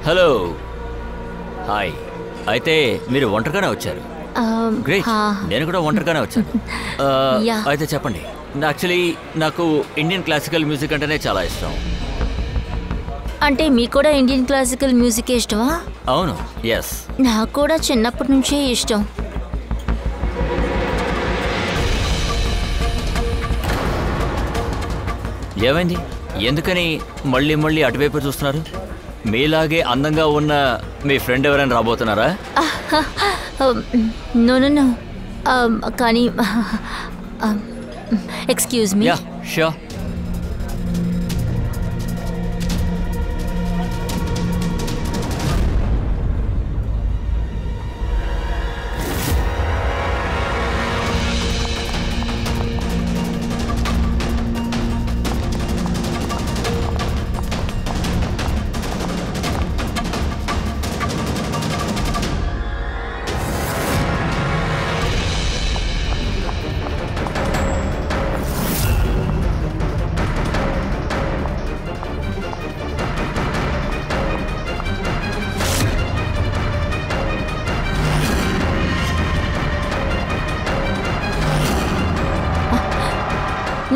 Hello hi. అయితే మీరు ఒంటరిగానే వచ్చారు? గ్రేట్. నేను కూడా ఒంటరిగానే వచ్చాను. అయితే చెప్పండి. యాక్చువల్లీ నాకు ఇండియన్ క్లాసికల్ మ్యూజిక్ అంటేనే చాలా ఇష్టం. అంటే మీకు కూడా ఇండియన్ క్లాసికల్ మ్యూజిక్ ఇష్టమా? అవును, ఎస్. నాకు కూడా చిన్నప్పటి నుంచే ఇష్టం. ఏమైంది? ఎందుకని మళ్ళీ మళ్ళీ అటువైపు చూస్తున్నారు? మీలాగే అందంగా ఉన్న మీ ఫ్రెండ్ ఎవరైనా రాబోతున్నారా? No no no. కానీ ఎక్స్క్యూజ్ మీ. Yeah sure.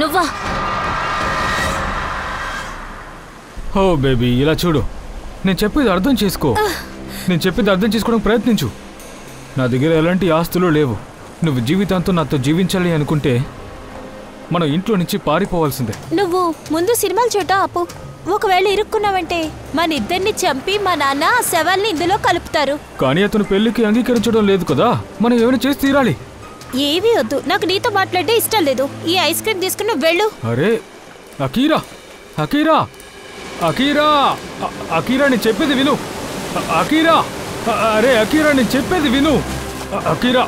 నువ్వా? ఓ బేబీ, ఇలా చూడు. నేను చెప్పేది అర్థం చేసుకో. నేను చెప్పేది అర్థం చేసుకోవడానికి ప్రయత్నించు. నా దగ్గర ఎలాంటి ఆస్తులు లేవు. నువ్వు జీవితాంతో నాతో జీవించాలి అనుకుంటే మనం ఇంట్లో నుంచి పారిపోవాల్సిందే. నువ్వు ముందు సినిమాలు చూడ ఆపు. ఒకవేళ ఇరుక్కున్నావంటే మన ఇద్దరిని చంపి మా నాన్న శవాల్ని ఇందులో కలుపుతారు. కానీ అతను పెళ్లికి అంగీకరించడం లేదు కదా. మనం ఏమైనా చేసి తీరాలి. ఏవీ వద్దు, నాకు నీతో మాట్లాడే ఇష్టం లేదు. ఈ ఐస్ క్రీమ్ తీసుకుని వెళ్ళు. అరే అకీరా, అకీరా, అకీరా, అకీరా, నేను చెప్పేది విను. అకీరా, అరే అకీరా, నేను చెప్పేది విను. అకీరా,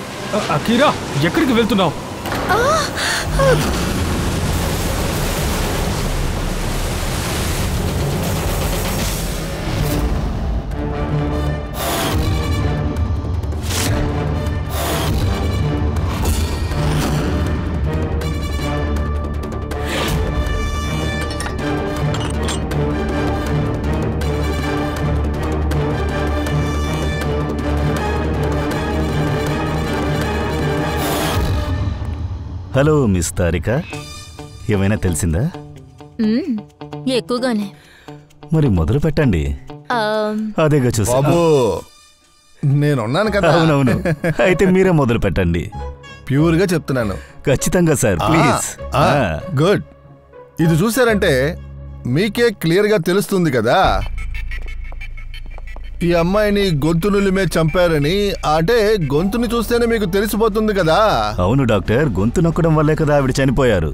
అకీరా, ఎక్కడికి వెళ్తున్నావు? హలో మిస్ తారిక, ఏమైనా తెలిసిందా? ఎక్కువగానే. మరి మొదలు పెట్టండి. అదేగా చూసా. నేనున్నాను కదా. అవునవును, అయితే మీరే మొదలు పెట్టండి. ప్యూర్ గా చెప్తున్నాను. ఖచ్చితంగా సార్, ప్లీజ్. గుడ్. ఇది చూసారంటే మీకే క్లియర్ గా తెలుస్తుంది కదా ఈ అమ్మాయిని గొంతు నులిమే చంపారని. అంటే గొంతుని చూస్తేనే మీకు తెలిసిపోతుంది కదా. అవును డాక్టర్, గొంతు నొక్కడం వల్లే కదా ఆవిడ చనిపోయారు.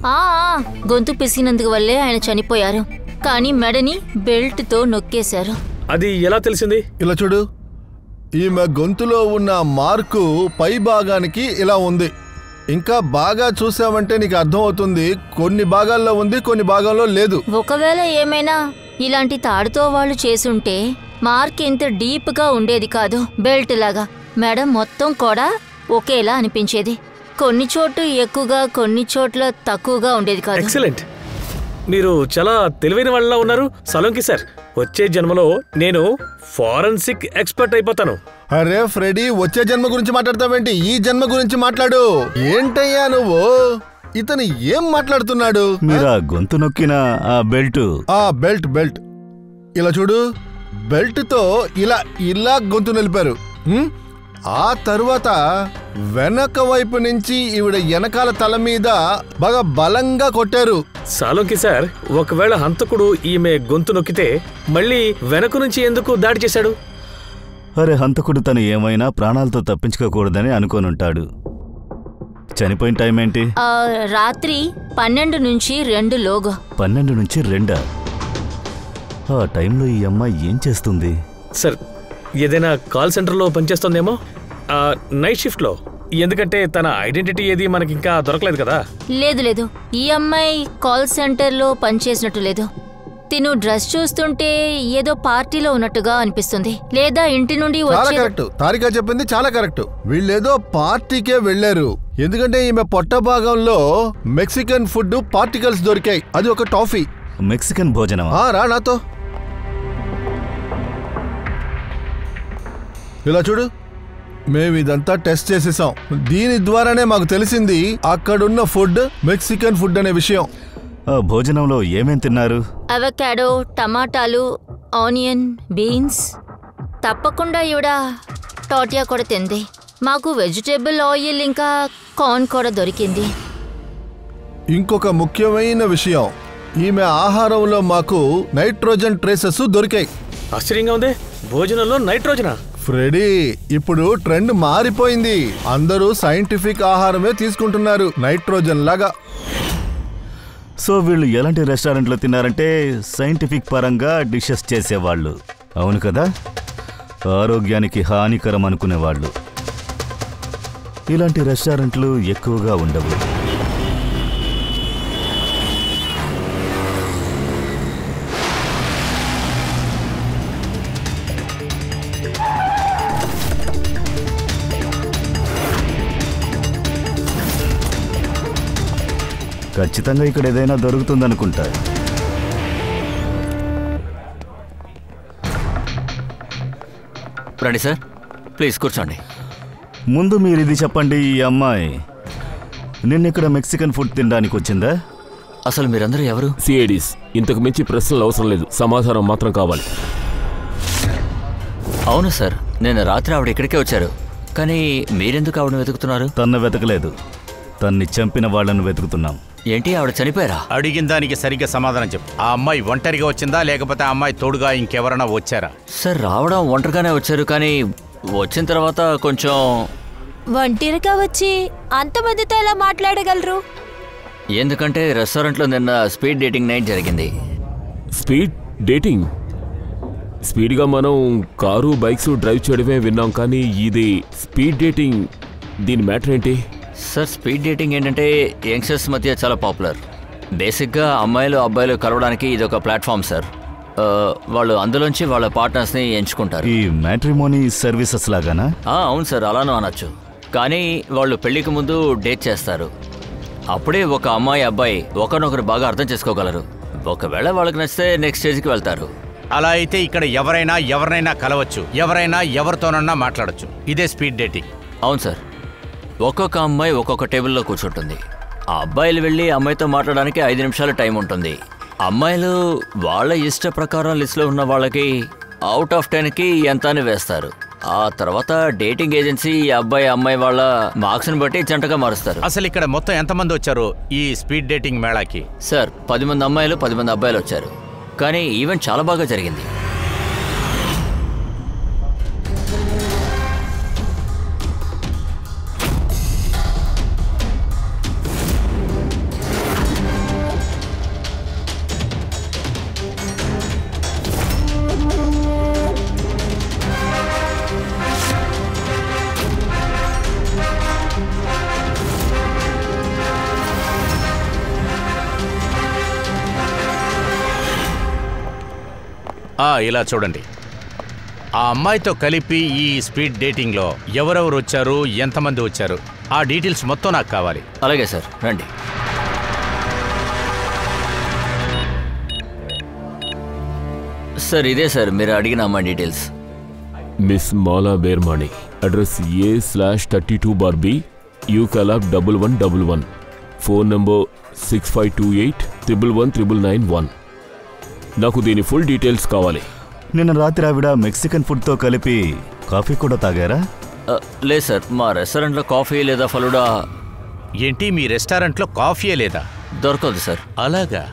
గొంతు పిసినందుకు వల్లే ఆయన చనిపోయారు. కానీ మెడని బెల్ట్ తో నొక్కేశారు. అది ఎలా తెలిసింది? ఇలా చూడు, ఈమె గొంతులో ఉన్న మార్కు పై భాగానికి ఇలా ఉంది. ఇంకా బాగా చూసావంటే నీకు అర్థం అవుతుంది. కొన్ని భాగాల్లో ఉంది, కొన్ని భాగాల్లో లేదు. ఒకవేళ ఏమైనా ఇలాంటి తాడుతో వాళ్ళు చేసుంటే మార్క్ ఇంత డీప్ గా ఉండేది కాదు. బెల్ట్ లాగా మెడ మొత్తం కూడా ఒకేలా అనిపించేది. కొన్ని చోట్ల ఎక్కువగా, కొన్ని చోట్ల తక్కువగా ఉండేది కాదు. ఎక్సలెంట్. మీరు చాలా తెలివైన వాళ్ళ ఉన్నారు సలోంకి సార్. వచ్చే జన్మలో నేను ఫారెన్సిక్ ఎక్స్పర్ట్ అయిపోతాను. అరే ఫ్రెడీ, వచ్చే జన్మ గురించి మాట్లాడతావేంటి? ఈ జన్మ గురించి మాట్లాడు. ఏంటయ్యా నువ్వు? ఇతను ఏం మాట్లాడుతున్నాడు? మీరా గొంతు నొక్కిన ఆ బెల్ట్. బెల్ట్ ఇలా చూడు, బెల్ట్ తో ఇలా ఇలా గొంతు నిలిపారు. ఆ తరువాత వెనక వైపు నుంచి ఈవిడ వెనకాల తల మీద బాగా బలంగా కొట్టారు. సాలోంకి సార్, ఒకవేళ హంతకుడు ఈమె గొంతు నొక్కితే మళ్ళీ వెనక నుంచి ఎందుకు దాడి చేశాడు? అరే హంతకుడు తను ఏమైనా ప్రాణాలతో తప్పించుకోకూడదని అనుకోనుంటాడు. చనిపోయిన టైం ఏంటి? రాత్రి 12 నుంచి 2 లోగా. 12 నుంచి 2. ఆ టైంలో ఈ అమ్మాయి ఏం చేస్తుంది? సార్, ఏదైనా కాల్ సెంటర్లో పనిచేస్తుందేమో, నైట్ షిఫ్ట్లో. ఎందుకంటే తన ఐడెంటిటీ ఏది మనకింకా దొరకలేదు కదా. లేదు, ఈ అమ్మాయి కాల్ సెంటర్లో పనిచేసినట్టు లేదు. తిను డ్రెస్ చూస్తుంటే ఏదో పార్టీలో ఉన్నట్టుగా అనిపిస్తుంది. లేదా ఇంటి నుండి చాలా కరెక్ట్. తారిక చెప్పింది చాలా కరెక్ట్. వీళ్ళేదో పార్టీకే వెళ్లారు. ఎందుకంటే ఈమె పొట్ట భాగంలో మెక్సికన్ ఫుడ్ పార్టికల్స్ దొరికాయి. అది ఒక టాఫీ. మెక్సికన్ భోజనం. రా నాతో. ఇలా చూడు, మేము ఇదంతా టెస్ట్ చేసేసాం. దీని ద్వారానే మాకు తెలిసింది అక్కడున్న ఫుడ్ మెక్సికన్ ఫుడ్ అనే విషయం. భోజనంలో ఏమేం తిన్నారు? అవకాడో, టమాటాలు, ఆనియన్, బీన్స్. తప్పకుండా ఈవిడ టోటియా కూడా తింది. మాకు వెజిటేబుల్ ఆయిల్ ఇంకా కార్న్ కూడా దొరికింది. ఇంకొక ముఖ్యమైన విషయం, ఈమె ఆహారంలో మాకు నైట్రోజన్ ట్రేసెస్ దొరికాయి. ఆశ్చర్యంగా ఉంది, భోజనంలో నైట్రోజనా? ఫ్రెడీ, ఇప్పుడు ట్రెండ్ మారిపోయింది. అందరూ సైంటిఫిక్ ఆహారమే తీసుకుంటున్నారు, నైట్రోజన్ లాగా. సో వీళ్ళు ఎలాంటి రెస్టారెంట్లో తిన్నారంటే సైంటిఫిక్ పరంగా డిషెస్ చేసేవాళ్ళు, అవును కదా? ఆరోగ్యానికి హానికరం అనుకునేవాళ్ళు. ఇలాంటి రెస్టారెంట్లు ఎక్కువగా ఉండవు. ఖచ్చితంగా ఇక్కడ ఏదైనా దొరుకుతుందనుకుంటా. రండి సార్, ప్లీజ్ కూర్చోండి. ముందు మీరు ఇది చెప్పండి, ఈ అమ్మాయి నిన్నిక్కడ మెక్సికన్ ఫుడ్ తినడానికి వచ్చిందా? అసలు మీరందరూ ఎవరు? సిఐడీస్. ఇంతకు మించి ప్రశ్నలు అవసరం లేదు, సమాధానం మాత్రం కావాలి. అవును సార్, నేను రాత్రి ఆవిడ ఇక్కడికే వచ్చారు. కానీ మీరెందుకు ఆవిడని వెతుకుతున్నారు? తన్ను వెతకలేదు, తన్ని చంపిన వాళ్ళను వెతుకుతున్నాం. ఏంటి, ఆవిడ చనిపోయారా? అడిగిన దానికి సరిగ్గా సమాధానం చెప్పు. ఆ అమ్మాయి ఒంటరిగా వచ్చిందా, లేకపోతే ఆ అమ్మాయి తోడుగా ఇంకెవరైనా వచ్చారా? సార్, రావడం ఒంటరిగానే వచ్చారు, కానీ వచ్చిన తర్వాత కొంచెం... ఒంటరిగా వచ్చి అంతమందితో ఎలా మాట్లాడగలరు? ఎందుకంటే రెస్టారెంట్లో నిన్న స్పీడ్ డేటింగ్ నైట్ జరిగింది. Speed dating? స్పీడ్గా మనం కారు బైక్స్ డ్రైవ్ చేయడమే విన్నాం, కానీ ఇది స్పీడ్ డేటింగ్, దీని మ్యాటర్ ఏంటి? సార్, స్పీడ్ డేటింగ్ ఏంటంటే యంగ్స్టర్స్ మధ్య చాలా పాపులర్. బేసిక్గా అమ్మాయిలు అబ్బాయిలు కలవడానికి ఇది ఒక ప్లాట్ఫామ్ సార్. వాళ్ళు అందులోంచి వాళ్ళ పార్ట్నర్స్ని ఎంచుకుంటారు. ఈ మ్యాట్రిమోనీ సర్వీసెస్ లాగానా? అవును సార్, అలానూ అనొచ్చు. కానీ వాళ్ళు పెళ్లికి ముందు డేట్ చేస్తారు. అప్పుడే ఒక అమ్మాయి అబ్బాయి ఒకరినొకరు బాగా అర్థం చేసుకోగలరు. ఒకవేళ వాళ్ళకి నచ్చితే నెక్స్ట్ స్టేజ్కి వెళ్తారు. అలా అయితే ఇక్కడ ఎవరైనా కలవచ్చు, ఎవరైనా ఎవరితోనన్నా మాట్లాడచ్చు. ఇదే స్పీడ్ డేటింగ్. అవును సార్, ఒక్కొక్క అమ్మాయి ఒక్కొక్క టేబుల్లో కూర్చుంటుంది. ఆ అబ్బాయిలు వెళ్ళి అమ్మాయితో మాట్లాడడానికి 5 నిమిషాలు టైం ఉంటుంది. అమ్మాయిలు వాళ్ళ ఇష్ట ప్రకారం లిస్టులో ఉన్న వాళ్ళకి అవుట్ ఆఫ్ 10కి ఎంత అని వేస్తారు. ఆ తర్వాత డేటింగ్ ఏజెన్సీ ఈ అబ్బాయి అమ్మాయి వాళ్ళ మార్క్స్ని బట్టి జంటగా మారుస్తారు. అసలు ఇక్కడ మొత్తం ఎంతమంది వచ్చారు ఈ స్పీడ్ డేటింగ్ మేళాకి? సార్, 10 మంది అమ్మాయిలు 10 మంది అబ్బాయిలు వచ్చారు. కానీ ఈవెంట్ చాలా బాగా జరిగింది. ఇలా చూడండి, ఆ అమ్మాయితో కలిపి ఈ స్పీడ్ డేటింగ్లో ఎవరెవరు వచ్చారు, ఎంతమంది వచ్చారు, ఆ డీటెయిల్స్ మొత్తం నాకు కావాలి. అలాగే సార్, రండి. సార్, ఇదే సార్ మీరు అడిగిన అమ్మాయి డీటెయిల్స్. మిస్ మాలా బేర్మాణి, అడ్రస్ A/32B, యూకలాబ్ 1111, ఫోన్ నంబర్ 6528119991. నాకు దీని ఫుల్ డీటెయిల్స్ కావాలి. నిన్న రాత్రి ఆవిడ మెక్సికన్ ఫుడ్తో కలిపి కాఫీ కూడా తాగారా? లేదు సార్, మా రెస్టారెంట్లో కాఫీ లేదా ఫలుడా. ఏంటి, మీ రెస్టారెంట్లో కాఫీయే లేదా? దొరకదు సార్. అలాగా?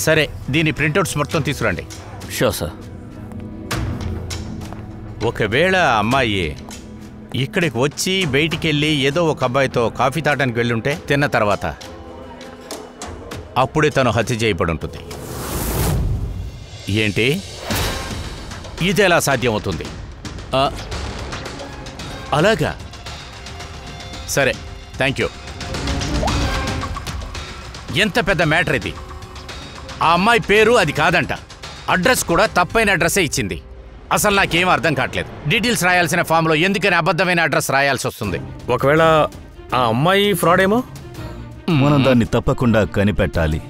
సరే, దీని ప్రింట్అవుట్స్ మొత్తం తీసుకురండి. Sure sir. ఒకవేళ అమ్మాయి ఇక్కడికి వచ్చి బయటికి వెళ్ళి ఏదో ఒక అబ్బాయితో కాఫీ తాగడానికి వెళ్ళుంటే, తిన్న తర్వాత అప్పుడే తను హత్య చేయబడి ఉంటుంది. ఏంటి, ఇది ఎలా సాధ్యమవుతుంది? అలాగా? సరే, థ్యాంక్ యూ. ఎంత పెద్ద మ్యాటర్ ఇది. ఆ అమ్మాయి పేరు అది కాదంట, అడ్రస్ కూడా తప్పైన అడ్రస్సే ఇచ్చింది. అసలు నాకేం అర్థం కావట్లేదు. డీటెయిల్స్ రాయాల్సిన ఫామ్లో ఎందుకని అబద్ధమైన అడ్రస్ రాయాల్సి వస్తుంది? ఒకవేళ ఆ అమ్మాయి ఫ్రాడ్ ఏమో? మనం దాన్ని తప్పకుండా కనిపెట్టాలి.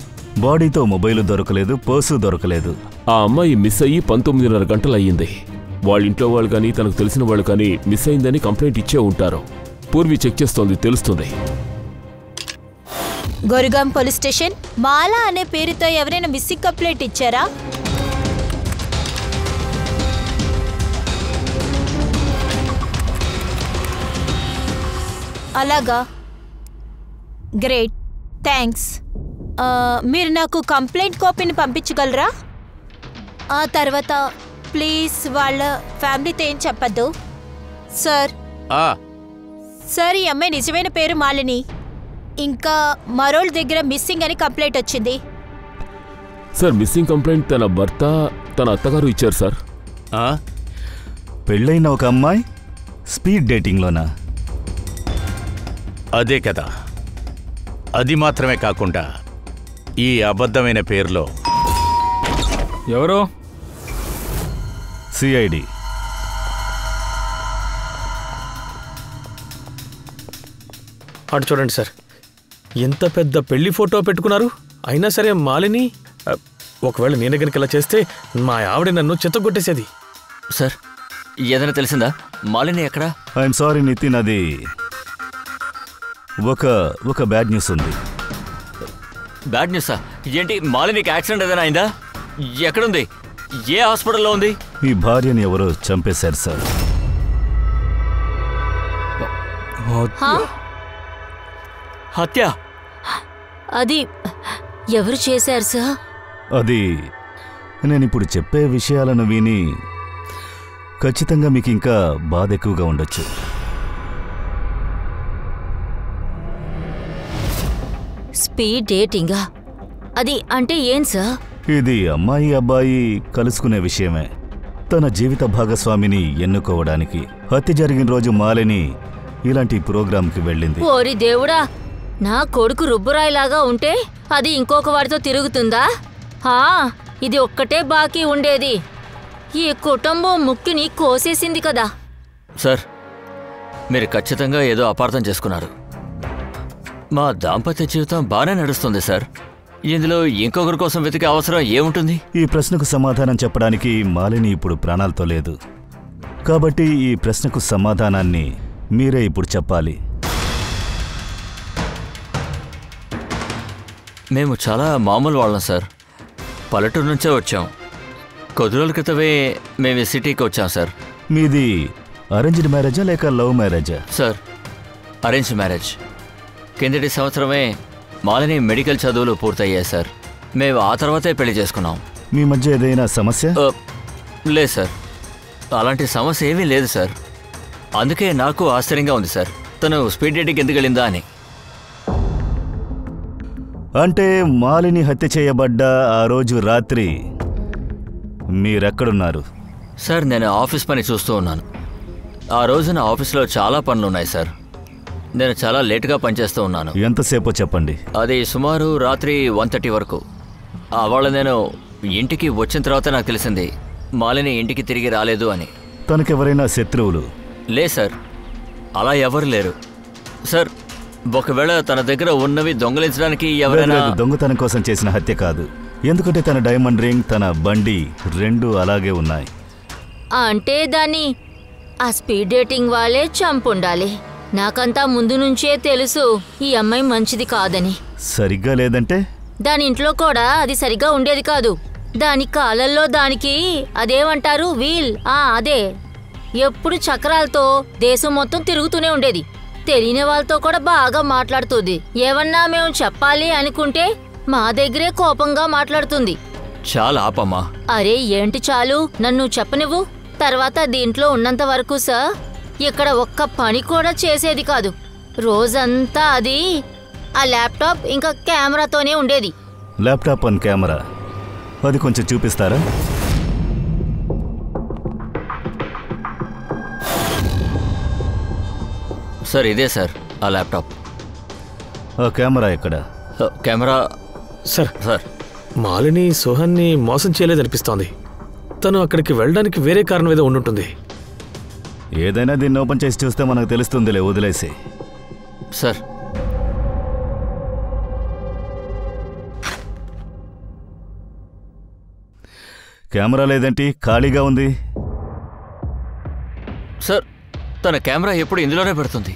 బాడీతో మొబైల్ దొరకలేదు, పర్సు దొరకలేదు. ఆ అమ్మాయి మిస్ అయ్యి 19:30 గంటలు అయ్యింది. వాళ్ళ ఇంట్లో వాళ్ళు కానీ తనకు తెలిసిన వాళ్ళు కానీ మిస్ అయిందని కంప్లైంట్ ఇచ్చే ఉంటారు. పూర్వి చెక్ చేస్తోంది, తెలుస్తుంది. గోరుగాం పోలీస్ స్టేషన్. మాలా అనే పేరుతో ఎవరైనా మిస్సింగ్ కంప్లైంట్ ఇచ్చారా? అలాగా, గ్రేట్, థ్యాంక్స్. మీరు నాకు కంప్లైంట్ కాపీని పంపించగలరా? ఆ తర్వాత ప్లీజ్ వాళ్ళ ఫ్యామిలీతో ఏం చెప్పద్దు. సార్ సార్, ఈ అమ్మాయి నిజమైన పేరు మాలిని. ఇంకా మరోళ్ళ దగ్గర మిస్సింగ్ అని కంప్లైంట్ వచ్చింది. సార్, మిస్సింగ్ కంప్లైంట్ తన భర్త, తన అత్తగారు ఇచ్చారు సార్. పెళ్ళైన ఒక అమ్మాయి స్పీడ్ డేటింగ్లోనా? అదే కదా. అది మాత్రమే కాకుండా ఈ అబద్ధమైన పేరులో ఎవరో సిఐడి. అటు చూడండి సార్, ఎంత పెద్ద పెళ్లి ఫోటో పెట్టుకున్నారు. అయినా సరే మాలిని. ఒకవేళ నేను కనుక ఇలా చేస్తే మా ఆవిడ నన్ను చెత్తగొట్టేసేది. సార్, ఏదైనా తెలిసిందా? మాలిని ఎక్కడా? ఐఎమ్ సారీ నితిన్, అది ఒక బ్యాడ్ న్యూస్ ఉంది. బ్యాడ్ న్యూసా? ఏంటి, మాలినికి యాక్సిడెంట్ ఏదైనా అయిందా? ఎక్కడుంది? ఏ హాస్పిటల్లో ఉంది? ఈ భార్యని ఎవరో చంపేశారు సార్. హత్య? అది ఎవరు చేశారు సార్? అది నేనిప్పుడు చెప్పే విషయాలను విని ఖచ్చితంగా మీకు ఇంకా బాధ ఎక్కువగా ఉండొచ్చు. స్పీడ్ డేటింగా? అది అంటే ఏం సార్? ఇది అమ్మాయి అబ్బాయి కలుసుకునే విషయమే. తన జీవిత భాగస్వామిని ఎన్నుకోవడానికి హత్య జరిగిన రోజు మాలిని ఇలాంటి ప్రోగ్రాంకి వెళ్ళింది. ఓరి దేవుడా, నా కొడుకు రుబ్బురాయిలాగా ఉంటే అది ఇంకొక వాడితో తిరుగుతుందా? ఇది ఒక్కటే బాకీ ఉండేది. ఈ కుటుంబం ముక్కిని కోసేసింది కదా. సార్, మీరు ఖచ్చితంగా ఏదో అపార్థం చేసుకున్నారు. మా దాంపత్య జీవితం బాగానే నడుస్తుంది సార్. ఇందులో ఇంకొకరి కోసం వెతికే అవసరం ఏముంటుంది? ఈ ప్రశ్నకు సమాధానం చెప్పడానికి మాలిని ఇప్పుడు ప్రాణాలతో లేదు. కాబట్టి ఈ ప్రశ్నకు సమాధానాన్ని మీరే ఇప్పుడు చెప్పాలి. మేము చాలా మామూలు వాళ్ళం సార్. పల్లెటూరు నుంచే వచ్చాం. కొద్ది రోజుల క్రితమే మేము ఈ సిటీకి వచ్చాం సార్. మీది అరేంజ్డ్ మ్యారేజా లేక లవ్ మ్యారేజా? Sir, arranged marriage. కిందటి సంవత్సరమే మాలిని మెడికల్ చదువులు పూర్తయ్యాయి సార్. మేము ఆ తర్వాతే పెళ్లి చేసుకున్నాం. మీ మధ్య ఏదైనా సమస్య? లేదు సార్, అలాంటి సమస్య ఏమీ లేదు సార్. అందుకే నాకు ఆశ్చర్యంగా ఉంది సార్, తను స్పీడ్ డేటింగ్ ఎందుకు వెళ్ళిందా అని. అంటే మాలిని హత్య చేయబడ్డ ఆ రోజు రాత్రి మీరెక్కడున్నారు? సార్, నేను ఆఫీస్ పని చూస్తూ ఉన్నాను. ఆ రోజు నా ఆఫీస్లో చాలా పనులు ఉన్నాయి సార్. నేను చాలా లేటుగా పనిచేస్తూ ఉన్నాను. ఎంతసేపో చెప్పండి. అది సుమారు రాత్రి 1:30 వరకు. అవాళ నేను ఇంటికి వచ్చిన తర్వాత నాకు తెలిసింది మాలిని ఇంటికి తిరిగి రాలేదు అని. తనకెవరైనా శత్రువులు? లే సార్, అలా ఎవరు లేరు సార్. ఒకవేళ తన దగ్గర ఉన్నవి దొంగలించడానికి ఎవరైనా... దొంగతనం కోసం చేసిన హత్య కాదు. ఎందుకంటే తన డైమండ్ రింగ్, తన బండి రెండూ అలాగే ఉన్నాయి. అంటే దాన్ని ఆ స్పీడ్ డేటింగ్ వాళ్ళే చంపుండాలి. నాకంతా ముందు నుంచే తెలుసు ఈ అమ్మాయి మంచిది కాదని. సరిగ్గా లేదంటే? దాని ఇంట్లో కూడా అది సరిగ్గా ఉండేది కాదు. దాని కాలల్లో దానికి అదేమంటారు, వీల్. అదే ఎప్పుడు చక్రాలతో దేశం మొత్తం తిరుగుతూనే ఉండేది. తెలియని వాళ్ళతో కూడా బాగా మాట్లాడుతుంది. ఏమన్నా మేము చెప్పాలి అనుకుంటే మా దగ్గరే కోపంగా మాట్లాడుతుంది. చాలా ఆపమ్మా. అరే ఏంటి చాలు, నన్ను చెప్పనివ్వు. తర్వాత దీంట్లో ఉన్నంత వరకు సార్ ఇక్కడ ఒక్క పని కూడా చేసేది కాదు. రోజంతా అది ఆ ల్యాప్టాప్ ఇంకా కెమెరాతోనే ఉండేది. ల్యాప్టాప్ అండ్ కెమెరా, అది కొంచెం చూపిస్తారా? సార్, ఇదే సార్ ఆ ల్యాప్టాప్. ఆ కెమెరా ఎక్కడ? కెమెరా సార్, మాలిని సోహన్ని మోసం చేయలేదనిపిస్తోంది. తను అక్కడికి వెళ్ళడానికి వేరే కారణం ఏదో ఉండుంటుంది. ఏదైనా దీన్ని ఓపెన్ చేసి చూస్తే మనకు తెలుస్తుందిలే, వదిలేసి. సార్, కెమెరా లేదేంటి? ఖాళీగా ఉంది. సార్ తన కెమెరా ఎప్పుడు ఇందులోనే పెడుతుంది,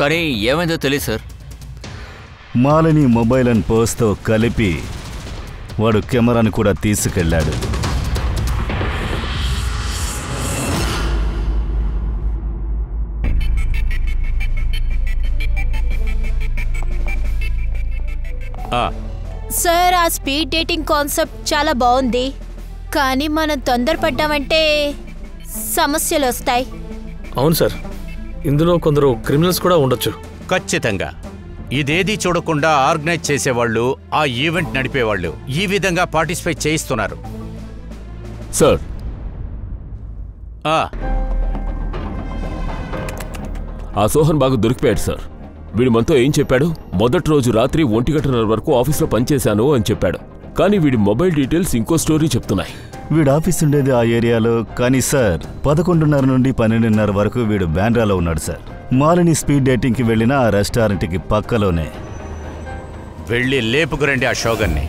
కానీ ఏమైందో తెలియదు సార్. మాలిని మొబైల్ అండ్ పర్స్తో కలిపి వాడు కెమెరాను కూడా తీసుకెళ్ళాడు. సార్ ఆ స్పీడ్ డేటింగ్ కాన్సెప్ట్ చాలా బాగుంది, కానీ మనం తొందరపడ్డామంటే సమస్యలు వస్తాయి. అవును సార్, ఇందులో కొందరు క్రిమినల్స్ కూడా ఉండొచ్చు. ఖచ్చితంగా ఇదేదీ చూడకుండా ఆర్గనైజ్ చేసేవాళ్ళు, ఆ ఈవెంట్ నడిపేవాళ్ళు ఈ విధంగా పార్టిసిపేట్ చేయిస్తున్నారు. సార్ ఆ సోహన్ బాగా దొరికిపోయాడు సార్. వీడు మనతో ఏం చెప్పాడు? మొదటి రోజు రాత్రి 1:30 వరకు ఆఫీస్లో పనిచేశాను అని చెప్పాడు. కానీ వీడి మొబైల్ డీటెయిల్స్ ఇంకో స్టోరీ చెప్తున్నాయి. వీడు ఆఫీస్ ఉండేది ఆ ఏరియాలో, కానీ సార్ 11:30 నుండి 12:30 వరకు వీడు బాండ్రాలో ఉన్నాడు సార్. మాలిని స్పీడ్ డేటింగ్కి వెళ్ళిన ఆ రెస్టారెంట్కి పక్కలోనే. వెళ్ళి లేపుకురండి ఆ షోగన్ని.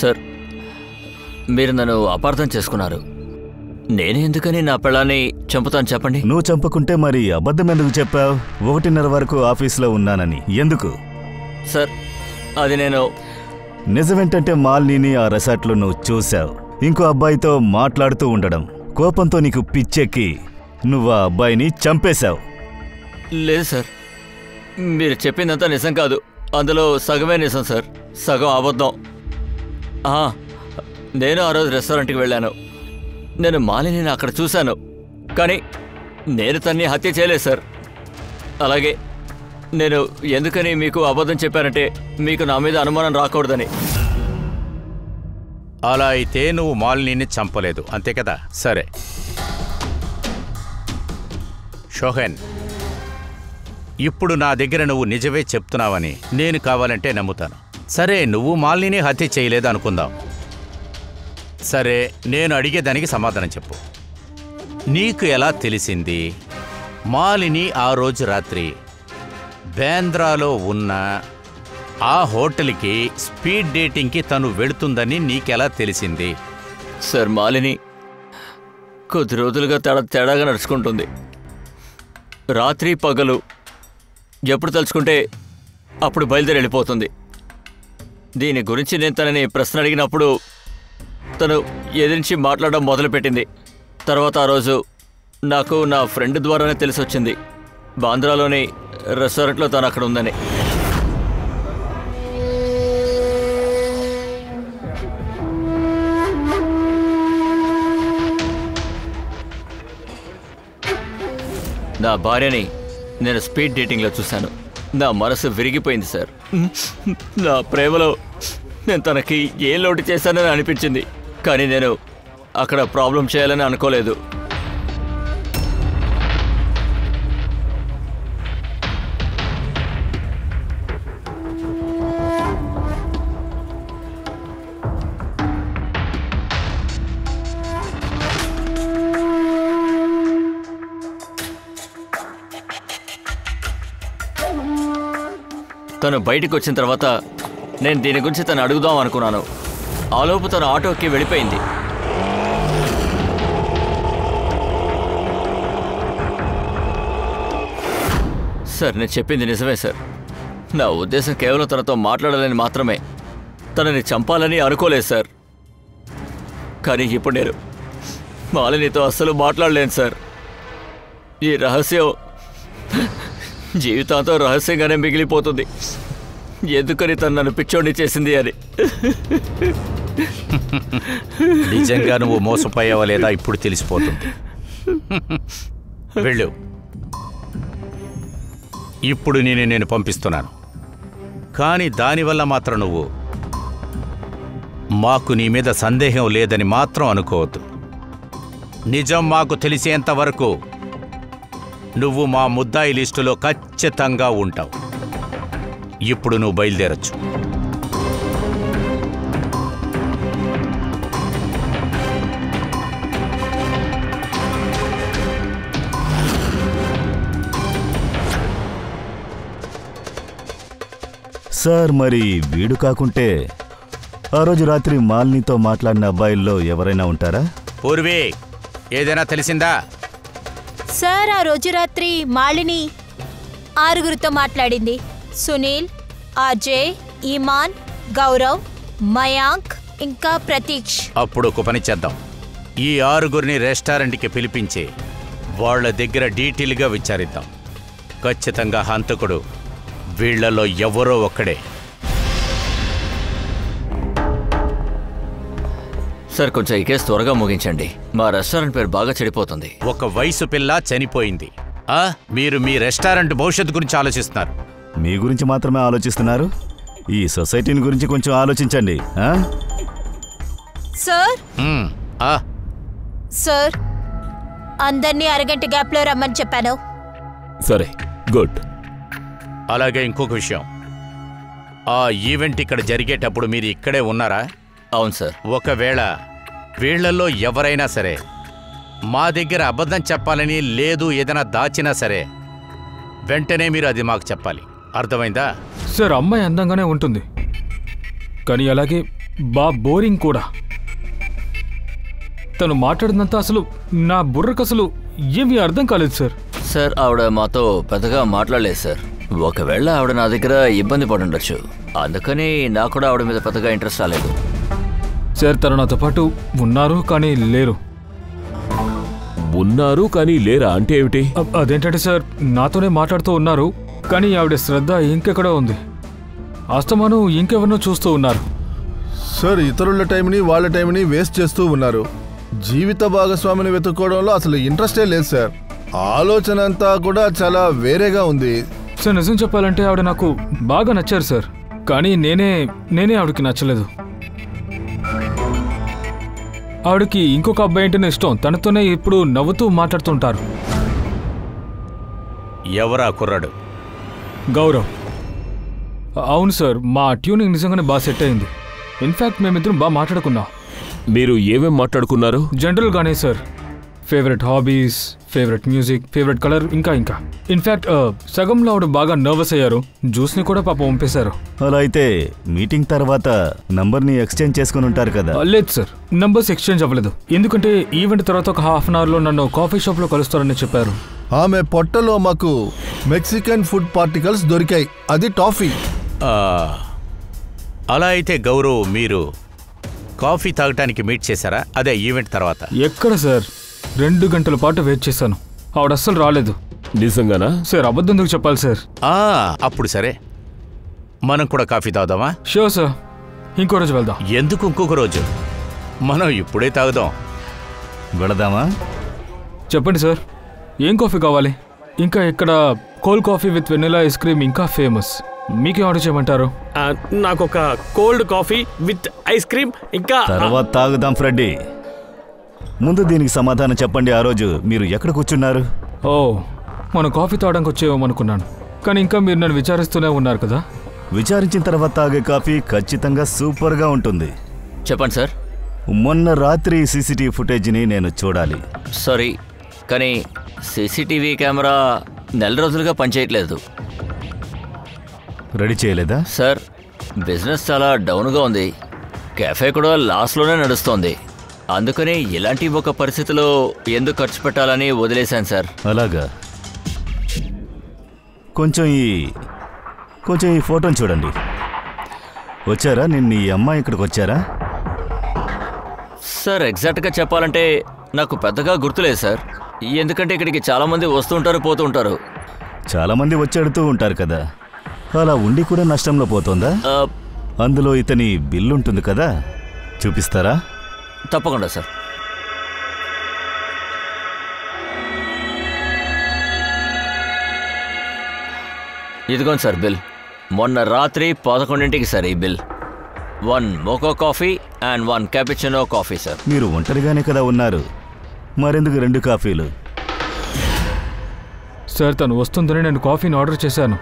సార్ మీరు నన్ను అపార్థం చేసుకున్నారు. నేను ఎందుకని నా పిల్లాన్ని చంపుతాను చెప్పండి? నువ్వు చంపకుంటే మరి అబద్ధం ఎందుకు చెప్పావు? 1:30 వరకు ఆఫీస్లో ఉన్నానని ఎందుకు? సార్ అది నేను నిజమేంటంటే మాలిని ఆ రెసార్ట్లో నువ్వు చూశావు, ఇంకో అబ్బాయితో మాట్లాడుతూ ఉండడం. కోపంతో నీకు పిచ్చెక్కి నువ్వు ఆ అబ్బాయిని చంపేశావు. లేదు సార్, మీరు చెప్పిందంతా నిజం కాదు. అందులో సగమే నిజం సార్, సగం అబద్ధం. నేను ఆ రోజు రెస్టారెంట్కి వెళ్ళాను. నేను మాలిని అక్కడ చూశాను, కానీ నేను తన్ని హత్య చేయలేదు సార్. అలాగే నేను ఎందుకని మీకు అబద్ధం చెప్పానంటే మీకు నా మీద అనుమానం రాకూడదని. అలా అయితే నువ్వు మాలిని చంపలేదు అంతే కదా? సరే షోహన్, ఇప్పుడు నా దగ్గర నువ్వు నిజమే చెప్తున్నావని నేను కావాలంటే నమ్ముతాను. సరే నువ్వు మాలిని హత్య చేయలేదు అనుకుందాం. సరే నేను అడిగేదానికి సమాధానం చెప్పు. నీకు ఎలా తెలిసింది మాలిని ఆ రోజు రాత్రి బాంద్రాలో ఉన్న ఆ హోటల్కి స్పీడ్ డేటింగ్కి తను వెళుతుందని నీకెలా తెలిసింది? సార్ మాలిని కొద్ది రోజులుగా తేడాగా నడుచుకుంటుంది. రాత్రి పగలు ఎప్పుడు తలుచుకుంటే అప్పుడు బయలుదేరి వెళ్ళిపోతుంది. దీని గురించి నేను తనని ప్రశ్న అడిగినప్పుడు తను ఎదిరించి మాట్లాడడం మొదలుపెట్టింది. తర్వాత ఆ రోజు నాకు నా ఫ్రెండ్ ద్వారానే తెలిసి వచ్చింది బాంద్రాలోని రెస్టారెంట్లో తను అక్కడ ఉందని. నా భార్యని నేను స్పీడ్ డేటింగ్లో చూశాను. నా మనసు విరిగిపోయింది సార్. నా ప్రేమలో నేను తనకి ఏ లోటు చేశానని అనిపించింది, కానీ నేను అక్కడ ప్రాబ్లం చేయాలని అనుకోలేదు. తను బయటికి వచ్చిన తర్వాత నేను దీని గురించి తను అడుగుదాం అనుకున్నాను. ఆలోపు తను ఆటోకి వెళ్ళిపోయింది. సార్ నేను చెప్పింది నిజమే సార్. నా ఉద్దేశం కేవలం తనతో మాట్లాడాలని మాత్రమే, తనని చంపాలని అనుకోలేదు సార్. కానీ ఇప్పుడు నేను మాలినితో అస్సలు మాట్లాడలేను సార్. ఈ రహస్యం జీవితాంతం రహస్యంగానే మిగిలిపోతుంది. ఎందుకని తను నన్ను పిచ్చోడిని చేసింది అని. నిజంగా నువ్వు మోసపోయావా లేదా ఇప్పుడు తెలిసిపోతుంది. వెళ్ళు. ఇప్పుడు నేను పంపిస్తున్నాను, కానీ దానివల్ల మాత్రం నువ్వు మాకు నీ మీద సందేహం లేదని మాత్రం అనుకోవద్దు. నిజం మాకు తెలిసేంత వరకు నువ్వు మా ముద్దాయి లిస్టులో ఖచ్చితంగా ఉంటావు. ఇప్పుడు నువ్వు బయలుదేరచ్చు. సార్ మరి వీడు కాకుంటే ఆ రోజు రాత్రి మాలినితో మాట్లాడిన అబ్బాయిల్లో ఎవరైనా ఉంటారా? పూర్వీ, ఏదైనా తెలిసిందా? సార్, ఆ రోజు రాత్రి మాలిని 6గురితో మాట్లాడింది. సునీల్, అజయ్, ఇమాన్, గౌరవ్, మయాంక్ ఇంకా ప్రతీక్ష్. అప్పుడు ఒక పని చేద్దాం. ఈ 6గురిని రెస్టారెంట్కి పిలిపించి వాళ్ళ దగ్గర డీటెయిల్గా విచారిద్దాం. ఖచ్చితంగా హంతకుడు వీళ్లలో ఎవరో ఒక్కడే. సార్, కొంచెం ఈ కేసు త్వరగా ముగించండి. మా రెస్టారెంట్ పేరు బాగా చెడిపోతుంది. ఒక వయసు పిల్ల చనిపోయింది. మీరు మీ రెస్టారెంట్ భవిష్యత్తు గురించి ఆలోచిస్తున్నారు. మీ గురించి మాత్రమే ఆలోచిస్తున్నారు. ఈ సొసైటీని గురించి కొంచెం ఆలోచించండి. సార్ సార్, అందరినీ అరగంట గ్యాప్లో రమ్మని చెప్పాను. సరే, గుడ్. అలాగే ఇంకొక విషయం, ఆ ఈవెంట్ ఇక్కడ జరిగేటప్పుడు మీరు ఇక్కడే ఉన్నారా? అవును సార్. ఒకవేళ వీళ్లలో ఎవరైనా సరే మా దగ్గర అబద్ధం చెప్పాలని లేదు, ఏదైనా దాచినా సరే వెంటనే మీరు అది మాకు చెప్పాలి. అర్థమైందా? సార్, అమ్మాయి అందంగానే ఉంటుంది, కానీ అలాగే బోరింగ్ కూడా. తను మాట్లాడినంత అసలు నా బుర్రకు అసలు ఏమీ అర్థం కాలేదు సార్. సార్, ఆవిడ మాతో పెద్దగా మాట్లాడలేదు సార్. ఒకవేళ ఆవిడ నా దగ్గర ఇబ్బంది పడి ఉండొచ్చు, అందుకని నాకు కూడా ఆవిడ మీద పెద్దగా ఇంట్రెస్ట్ రాలేదు. సార్, తను నాతో పాటు ఉన్నారు కానీ లేరు. ఉన్నారు కానీ లేరా అంటే ఏమిటి? అదేంటంటే సార్, నాతోనే మాట్లాడుతూ ఉన్నారు, కానీ ఆవిడ శ్రద్ధ ఇంకెక్కడో ఉంది. అస్తమానం ఇంకెవరినో చూస్తూ ఉన్నారు. సార్, ఇతరుల టైంని వాళ్ళ టైంని వేస్ట్ చేస్తూ ఉన్నారు. జీవిత భాగస్వామిని వెతుక్కోవడంలో అసలు ఇంట్రెస్టే లేదు సార్. ఆలోచన అంతా కూడా చాలా వేరేగా ఉంది. సార్, నిజం చెప్పాలంటే ఆవిడ నాకు బాగా నచ్చారు సార్, కానీ నేనే ఆవిడకి నచ్చలేదు. ఆవిడకి ఇంకొక అబ్బాయి అంటేనే ఇష్టం. తనతోనే ఇప్పుడు నవ్వుతూ మాట్లాడుతుంటారు. ఎవరా కుర్రాడు? గౌరవ్. అవును సార్, మా ట్యూనింగ్ నిజంగానే బాగా సెట్ అయింది. ఇన్ఫ్యాక్ట్ మేమిద్దరం బాగా మాట్లాడుకున్నాం. మీరు ఏమేం మాట్లాడుకున్నారు? జనరల్గానే sir, favourite hobbies, favourite music, favourite colour, ఇంకా ఇన్ఫ్యాక్ట్ సగంలో ఆవిడ బాగా నర్వస్ అయ్యారు. జ్యూస్ని కూడా పాపం పంపేశారు. అలా అయితే మీటింగ్ తర్వాత నంబర్ని ఎక్స్చేంజ్ చేసుకుని ఉంటారు కదా? లేదు సార్, నంబర్స్ ఎక్స్చేంజ్ అవ్వలేదు. ఎందుకంటే ఈవెంట్ తర్వాత ఒక హాఫ్ అన్ అవర్లో నన్ను కాఫీ షాప్లో కలుస్తారని చెప్పారు. ఆమె పొట్టలో మాకు మెక్సికన్ ఫుడ్ పార్టికల్స్ దొరికాయి, అది టాఫీ. అలా అయితే గౌరవ్, మీరు కాఫీ తాగటానికి మీట్ చేశారా? అదే ఈవెంట్ తర్వాత? ఎక్కడ సార్, 2 గంటల పాటు వెయిట్ చేశాను, ఆవిడ అస్సలు రాలేదు. నిజంగానా సార్? అబద్ధం ఎందుకు చెప్పాలి సార్? అప్పుడు సరే, మనం కూడా కాఫీ తాగుదామా? షూర్ సార్, ఇంకో రోజు వెళ్దాం. ఎందుకు ఇంకొక రోజు? మనం ఇప్పుడే తాగుదాం. వెళదామా? చెప్పండి సార్, ఏం కాఫీ కావాలి? ఇంకా ఇక్కడ cold coffee with vanilla ice cream ఇంకా ఫేమస్. మీకే ఆర్డర్ చేయమంటారు? నాకు ఒక cold coffee with ice cream ఇంకా. తర్వాత తాగుదాం ఫ్రెడ్డీ. ముందు దీనికి సమాధానం చెప్పండి. ఆ రోజు మీరు ఎక్కడ కూర్చున్నారు? ఓ, మనం కాఫీ తాగడానికి వచ్చేమనుకున్నాను, కానీ ఇంకా మీరు నన్ను విచారిస్తూనే ఉన్నారు కదా. విచారించిన తర్వాత తాగే కాఫీ ఖచ్చితంగా సూపర్గా ఉంటుంది. చెప్పండి సార్. మొన్న రాత్రి సీసీటీవీ ఫుటేజ్ని నేను చూడాలి. సారీ, కానీ సీసీటీవీ కెమెరా 4 రోజులుగా పనిచేయట్లేదు. రెడీ చేయలేదా? సార్, బిజినెస్ చాలా డౌన్గా ఉంది, కెఫే కూడా లాస్లోనే నడుస్తోంది. అందుకని ఇలాంటి ఒక పరిస్థితిలో ఎందుకు ఖర్చు పెట్టాలని వదిలేశాను సార్. అలాగా? కొంచెం ఈ ఫోటోని చూడండి. వచ్చారా నిన్న ఈ అమ్మాయి ఇక్కడికి వచ్చారా? సార్, ఎగ్జాక్ట్గా చెప్పాలంటే నాకు పెద్దగా గుర్తులేదు సార్. ఎందుకంటే ఇక్కడికి చాలామంది వస్తుంటారు, పోతుంటారు. చాలామంది వచ్చాడుతూ ఉంటారు కదా, అలా ఉండి కూడా నష్టంలో పోతుందా? అందులో ఇతని బిల్లు ఉంటుంది కదా, చూపిస్తారా? తప్పకుండా సార్. ఇదిగోండి సార్ బిల్. మొన్న రాత్రి 11ంటికి సార్ ఈ bill. 1 మోకో coffee and 1 cappuccino coffee sir. మీరు ఒంటరిగానే కదా ఉన్నారు, మరెందుకు 2 కాఫీలు? సార్, తను వస్తుందని నేను కాఫీని ఆర్డర్ చేశాను.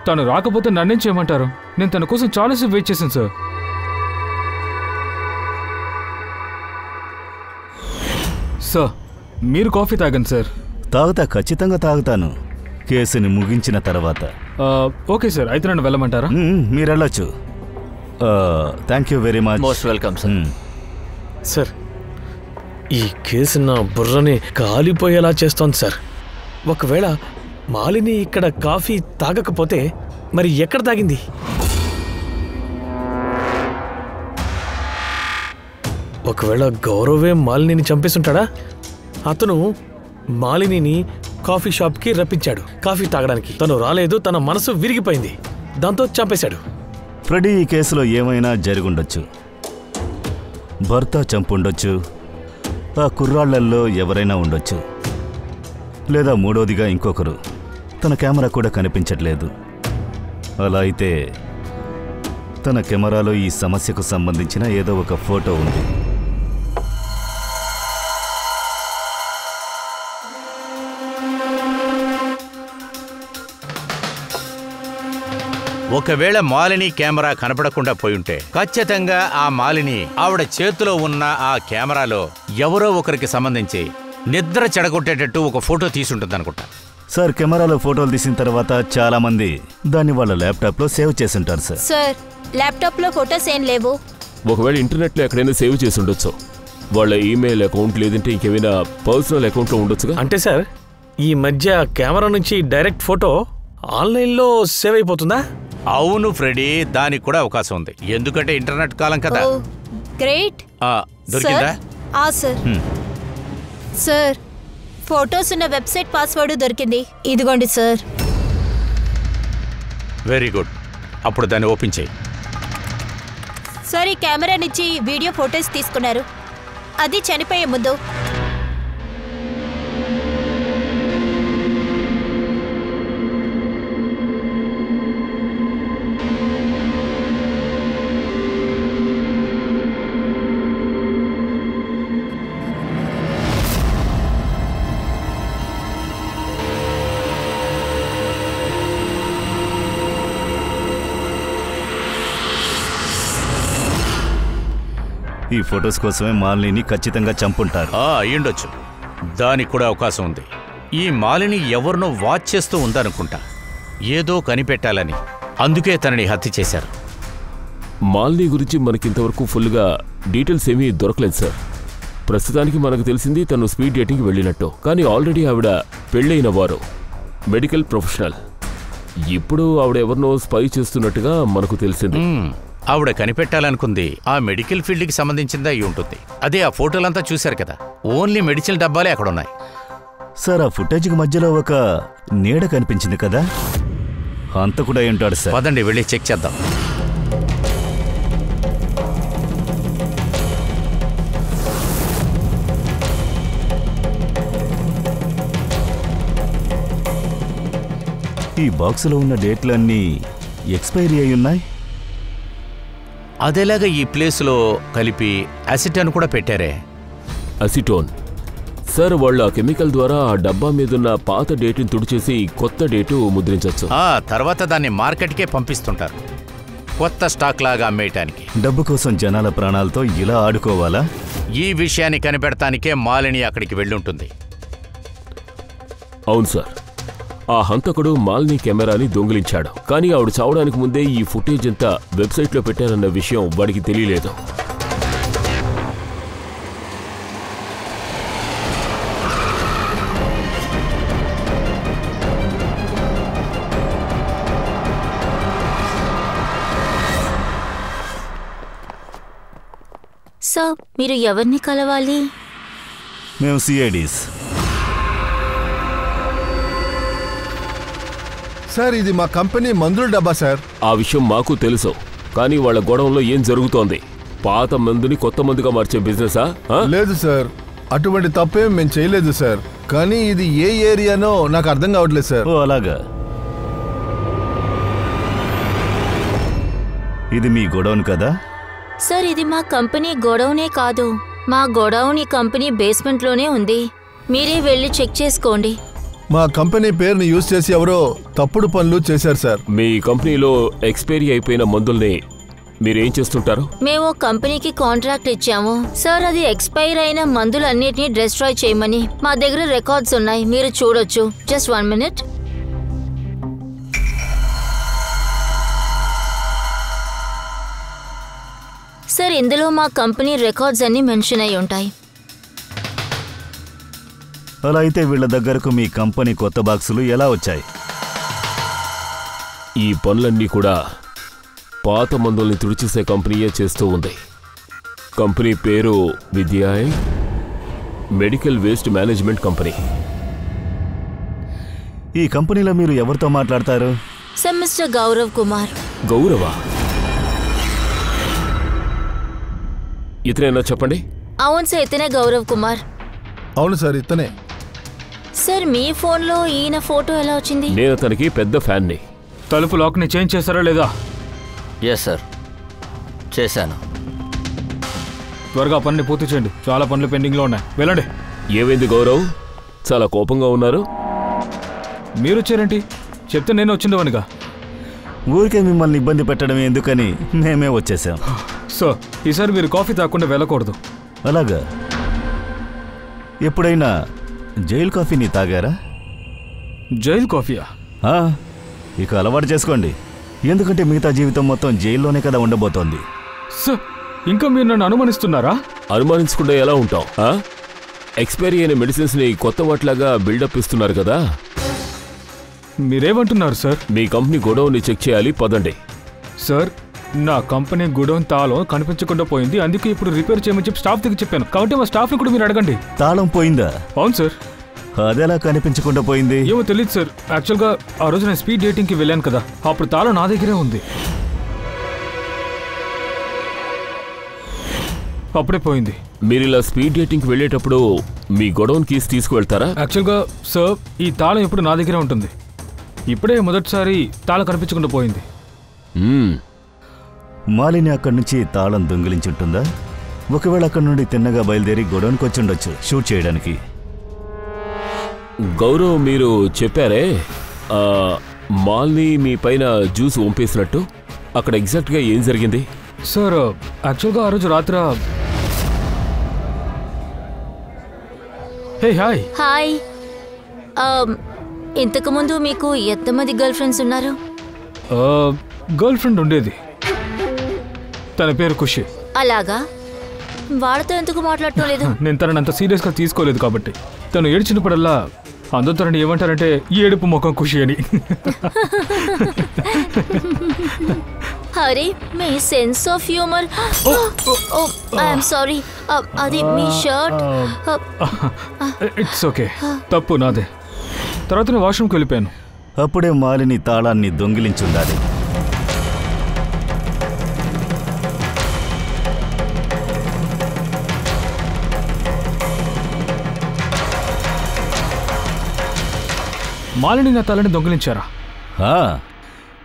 తను రాకపోతే నన్నేం చేయమంటారు? నేను తన కోసం చాలాసేపు వెయిట్ చేశాను సార్. సార్, మీరు కాఫీ తాగండి సార్. తాగుతా, ఖచ్చితంగా తాగుతాను, కేసుని ముగించిన తర్వాత. ఓకే సార్, అయితే నన్ను వెళ్ళమంటారా? మీరు వెళ్ళొచ్చు. Thank you very much. Most welcome sir. Sir, ఈ కేసు నా బుర్రని కాలిపోయేలా చేస్తోంది సార్. ఒకవేళ మాలిని ఇక్కడ కాఫీ తాగకపోతే మరి ఎక్కడ తాగింది? ఒకవేళ గౌరవే మాలిని చంపేస్తుంటాడా? అతను మాలిని కాఫీ షాప్కి రప్పించాడు కాఫీ తాగడానికి. తను రాలేదు, తన మనసు విరిగిపోయింది, దాంతో చంపేశాడు. ఫ్రెడీ, ఈ కేసులో ఏమైనా జరిగుండొచ్చు. భర్త చంపుండొచ్చు, ఆ కుర్రాళ్లల్లో ఎవరైనా ఉండొచ్చు, లేదా మూడోదిగా ఇంకొకరు. తన కెమెరా కూడా కనిపించట్లేదు. అలా అయితే తన కెమెరాలో ఈ సమస్యకు సంబంధించిన ఏదో ఒక ఫోటో ఉంది. ఒకవేళ మాలిని కెమెరా కనపడకుండా పోయుంటే ఖచ్చితంగా ఆ మాలిని ఆవిడ చేతిలో ఉన్న ఆ కెమెరాలో ఎవరో ఒకరికి సంబంధించి నిద్ర చెడగొట్టేటట్టు ఒక ఫోటో తీసుంటుంది అనుకుంటా. సార్, కెమెరాలో ఫోటోలు తీసిన తర్వాత చాలా మంది దాన్ని వాళ్ళ ల్యాప్టాప్లో సేవ్ చేసి ఉంటారు సార్. సార్, ల్యాప్టాప్లో ఫోటోస్ ఏం లేవు. ఒకవేళ ఇంటర్నెట్లో ఎక్కడైనా సేవ్ చేసి ఉండొచ్చు. వాళ్ళ ఈమెయిల్ అకౌంట్ లేదంటే ఇంకేమైనా పర్సనల్ అకౌంట్లో ఉండొచ్చుగా. అంటే సార్, ఈ మధ్య కెమెరా నుంచి డైరెక్ట్ ఫోటో ఆన్లైన్లో సేవ్ అయిపోతుందా? అవును ఫ్రెడీ, దానికి కూడా అవకాశం ఉంది. ఎందుకంటే ఇంటర్నెట్ కాలం కదా. గ్రేట్. దొరికిందా? సార్, సార్, ఫోటోస్ ఉన్న వెబ్సైట్ పాస్వర్డ్ దొరికింది. ఇదిగోండి సార్. Very good. అప్పుడు దాన్ని ఓపెన్ చేయి. సార్, ఈ కెమెరా నుంచి వీడియో ఫోటోస్ తీసుకున్నారు. అది చనిపోయే ముందు. ఈ ఫొటోస్ కోసమే మాలిని ఖచ్చితంగా చంపుంటారు. అయ్యుండొచ్చు. దానికి కూడా అవకాశం ఉంది. ఈ మాలిని ఎవరినో వాచ్ చేస్తూ ఉందనుకుంటా, ఏదో కనిపెట్టాలని. అందుకే తనని హత్య చేశారు. మాలిని గురించి మనకింతవరకు ఫుల్గా డీటెయిల్స్ ఏమీ దొరకలేదు సార్. ప్రస్తుతానికి మనకు తెలిసింది తను స్పీడ్ డేటింగ్కి వెళ్ళినట్టు. కానీ ఆల్రెడీ ఆవిడ పెళ్ళైన వారు, మెడికల్ ప్రొఫెషనల్. ఇప్పుడు ఆవిడ ఎవరినో స్పై చేస్తున్నట్టుగా మనకు తెలిసింది. ఆవిడ కనిపెట్టాలనుకుంది ఆ మెడికల్ ఫీల్డ్కి సంబంధించింది అయి ఉంటుంది. అదే ఆ ఫోటోలంతా చూశారు కదా, ఓన్లీ మెడిసిన్ డబ్బాలే అక్కడ ఉన్నాయి. సార్, ఆ ఫుటేజ్కి మధ్యలో ఒక నీడ కనిపించింది కదా, అంత కూడా ఏంటాడు సార్. పదండి వెళ్ళి చెక్ చేద్దాం. ఈ బాక్సులో ఉన్న డేట్లన్నీ ఎక్స్పైరీ అయి ఉన్నాయి. అదేలాగా ఈ ప్లేస్లో కలిపి అసిటోన్ కూడా పెట్టారే. అసిటోన్ సార్, వాళ్ళు ఆ కెమికల్ ద్వారా ఆ డబ్బా మీదున్న పాత డేటుని తుడిచేసి కొత్త డేటు ముద్రించవచ్చు. తర్వాత దాన్ని మార్కెట్కే పంపిస్తుంటారు, కొత్త స్టాక్ లాగా అమ్మేయటానికి. డబ్బు కోసం జనాల ప్రాణాలతో ఇలా ఆడుకోవాలా? ఈ విషయాన్ని కనిపెడతానికే మాలిని అక్కడికి వెళ్ళుంటుంది. అవును సార్, ఆ హంతకుడు మాలిని కెమెరాని దొంగిలించాడు. కానీ ఆవిడ చావడానికి ముందే ఈ ఫుటేజ్ అంతా వెబ్సైట్లో పెట్టారన్న విషయం వాడికి తెలియలేదు. సార్, మీరు ఎవరిని కలవాలి? మేము సిఐడీస్. సార్, ఇది మా కంపెనీ మందుల డబ్బా సార్. ఆ విషయం మాకు తెలుసు, కానీ వాళ్ళ గొడవలో ఏం జరుగుతోంది? పాత మందుని కొత్త మందుగా మార్చే బిజినెసా? లేదు సార్, అటువంటి తప్పేం మేము చేయలేదు సార్. కానీ ఇది ఏ ఏరియానో నాకు అర్థం కావట్లేదు సార్. ఓ అలాగా. ఇది మీ గొడౌన్ కదా? సార్, ఇది మా కంపెనీ గొడౌనే కాదు. మా గొడౌన్ ఈ కంపెనీ బేస్మెంట్లోనే ఉంది. మీరే వెళ్ళి చెక్ చేసుకోండి. మా కంపెనీ పేరుని యూజ్ చేసి ఎవరో తప్పుడు పనులు చేశారు సార్. మీ కంపెనీలో ఎక్స్పైరీ అయిపోయిన మందుల్ని మీరేం చేస్తుంటారు? మేము కంపెనీకి కాంట్రాక్ట్ ఇచ్చాము సార్. అది ఎక్స్పైర్ అయిన మందులన్నిటినీ డిస్ట్రాయ్ చేయమని. మా దగ్గర రికార్డ్స్ ఉన్నాయి, మీరు చూడొచ్చు. Just 1 minute. సార్ ఇందులో మా కంపెనీ రికార్డ్స్ అన్నీ మెన్షన్ అయి ఉంటాయి. అలా అయితే వీళ్ళ దగ్గరకు మీ కంపెనీ కొత్త బాక్సులు ఎలా వచ్చాయి? ఈ పనులన్నీ కూడా పాత మందుల్ని తుడిచేసే కంపెనీయే చేస్తూ ఉంది. కంపెనీ పేరు విద్యాయ్ మెడికల్ వేస్ట్ మేనేజ్మెంట్ కంపెనీ. ఈ కంపెనీలో మీరు ఎవరితో మాట్లాడతారు? Sir mister Gaurav Kumar. గౌరవ? ఇతనేనా చెప్పండి. అవును సార్, ఇతనే గౌరవ్ కుమార్. అవును సార్, ఇతనే. సార్ మీ ఫోన్లో ఈయన ఫోటో ఎలా వచ్చింది? నేను అతనికి పెద్ద ఫ్యాన్ని. తలుపు లాక్ని చేంజ్ చేశారా లేదా? ఎస్ సార్, చేశాను. త్వరగా పనిని పూర్తి చేయండి, చాలా పనులు పెండింగ్లో ఉన్నాయి. వెళ్ళండి. ఏమైంది గౌరవ్, చాలా కోపంగా ఉన్నారు? మీరు వచ్చారేంటి? చెప్తే నేను వచ్చిండవనిగా. ఊరికే మిమ్మల్ని ఇబ్బంది పెట్టడం ఎందుకని మేమే వచ్చేసాం. సార్, ఈసారి మీరు కాఫీ తాగకుండా వెళ్ళకూడదు. అలాగా? ఎప్పుడైనా జైలు కాఫీని తాగారా? జైలు కాఫీయా? ఇక అలవాటు చేసుకోండి, ఎందుకంటే మిగతా జీవితం మొత్తం జైల్లోనే కదా ఉండబోతోంది. సార్, ఇంకా మీరు నన్ను అనుమానిస్తున్నారా? అనుమానించకుండా ఎలా ఉంటాం? ఎక్స్పైరీ అయిన మెడిసిన్స్ని కొత్త వాటిలాగా బిల్డప్ ఇస్తున్నారు కదా. మీరేమంటున్నారు సార్? మీ కంపెనీ గొడవని చెక్ చేయాలి, పదండి. సార్, నా కంపెనీ గొడౌన్ తాళం కనిపించకుండా పోయింది, అందుకే ఇప్పుడు రిపేర్ చేయమని చెప్పి స్టాఫ్ దగ్గర చెప్పాను. కాబట్టి మా స్టాఫ్ని కూడా మీరు అడగండి. తాళం పోయిందా? అవును సార్. అదెలా కనిపించకుండా పోయింది? ఏమో తెలియదు సార్. యాక్చువల్గా ఆ రోజు నేను స్పీడ్ డేటింగ్కి వెళ్ళాను కదా, అప్పుడు తాళం నా దగ్గరే ఉంది. అప్పుడే పోయింది. మీరు ఇలా స్పీడ్ డేటింగ్కి వెళ్ళేటప్పుడు మీ గొడౌన్ కీస్ తీసుకువెళ్తారా? యాక్చువల్గా సార్, ఈ తాళం ఎప్పుడు నా దగ్గరే ఉంటుంది. ఇప్పుడే మొదటిసారి తాళం కనిపించకుండా పోయింది. మాలిని అక్కడి నుంచి తాళం దొంగిలించుంటుందా? ఒకవేళ అక్కడి నుండి తిన్నగా బయలుదేరి గొడౌన్కి వచ్చి ఉండొచ్చు షూట్ చేయడానికి. గౌరవ్, మీరు చెప్పారే మాల్ని మీ పైన జ్యూస్ వంపేసినట్టు, అక్కడ ఎగ్జాక్ట్గా ఏం జరిగింది? సార్, యాక్చువల్గా ఆ రోజు రాత్రి హాయ్ హాయ్. ఇంతకుముందు మీకు ఎంతమంది గర్ల్ ఫ్రెండ్స్ ఉన్నారు? గర్ల్ ఫ్రెండ్ ఉండేది, తన పేరు ఖుషి. అలాగా? వాళ్ళతో ఎందుకు మాట్లాడటం లేదు? నేను తనని అంత సీరియస్గా తీసుకోలేదు కాబట్టి. తను ఏడ్చినప్పుడల్లా అందరూ తనని ఏమంటారంటే ఏడుపు ముఖం ఖుషి అని. అరే, మీ sense of humour. I'm sorry, అది మీ షర్ట్. ఇట్స్ ఓకే, తప్పు నాదే. తర్వాత నేను వాష్రూమ్కి వెళ్ళిపోయాను. అప్పుడే మాలిని తాళాన్ని దొంగిలించుండాలి. మాలిని నా తాళాన్ని దొంగిలించారా?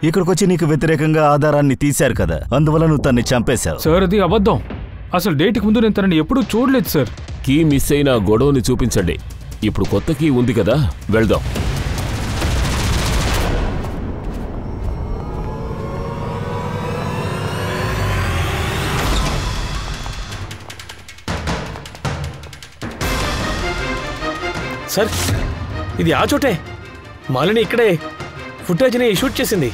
ఇక్కడికొచ్చి నీకు వ్యతిరేకంగా ఆధారాన్ని తీశారు కదా, అందువల్ల నువ్వు తన్ని చంపేశావు. సార్, అది అబద్ధం. అసలు డేట్కి ముందు నేను తనని ఎప్పుడూ చూడలేదు సార్. కీ మిస్ అయిన గొడవని చూపించండి. ఇప్పుడు కొత్త కీ ఉంది కదా, వెళ్దాం. సార్, ఇది ఆ చోటే. మాలిని ఇక్కడే ఫుటేజ్ని షూట్ చేసింది.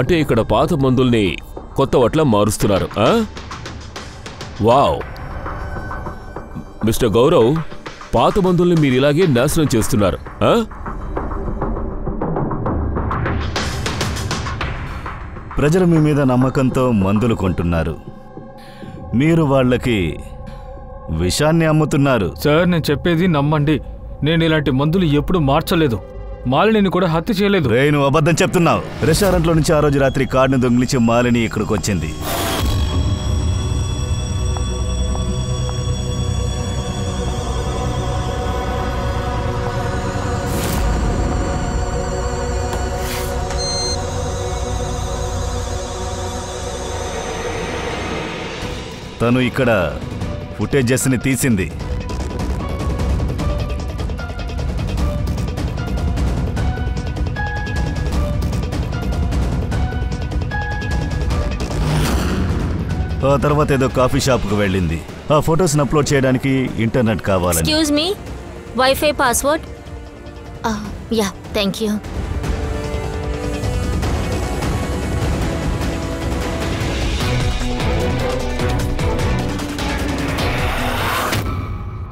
అంటే ఇక్కడ పాత మందుల్ని కొత్త వాట్లా మారుస్తున్నారు. వావ్ మిస్టర్ గౌరవ్, పాత మందుల్ని మీరు ఇలాగే నాశనం చేస్తున్నారు. ప్రజలు మీ మీద నమ్మకంతో మందులు కొంటున్నారు, మీరు వాళ్ళకి విషాన్ని అమ్ముతున్నారు. సార్, నేను చెప్పేది నమ్మండి. నేను ఇలాంటి మందులు ఎప్పుడు మార్చలేదు. మాలిని కూడా హత్య చేయలేదు. నువ్వు అబద్ధం చెప్తున్నావు. రెస్టారెంట్లో నుంచి ఆ రోజు రాత్రి కార్డును దొంగిలించి మాలిని ఇక్కడికి వచ్చింది. తను ఇక్కడ ఫుటేజెస్ని తీసింది. ఆ తర్వాత ఏదో కాఫీ షాప్కి వెళ్ళింది. ఆ ఫొటోస్ని అప్లోడ్ చేయడానికి ఇంటర్నెట్ కావాలని. Excuse me, wifi password? Yeah, thank you.